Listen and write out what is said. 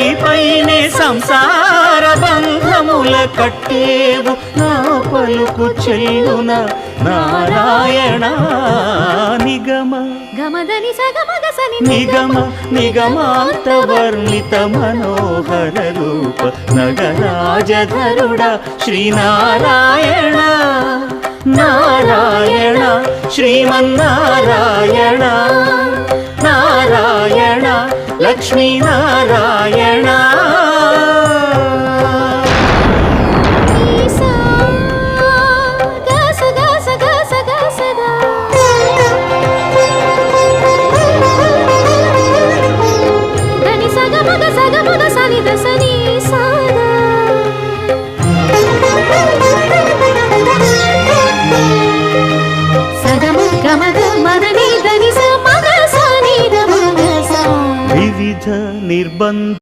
నీపైనే సంసార బంధముల కట్టేవు నా పలుకు చెల్లున నారాయణ నిగమ గమదని సగమగసని నిగమ నిగమాంత వర్ణిత మనోహర రూప నగరాజధరుడ శ్రీనారాయణ నారాయణ శ్రీమన్నారాయణ నారాయణ లక్ష్మీనారాయణ వివిధ నిర్బంధ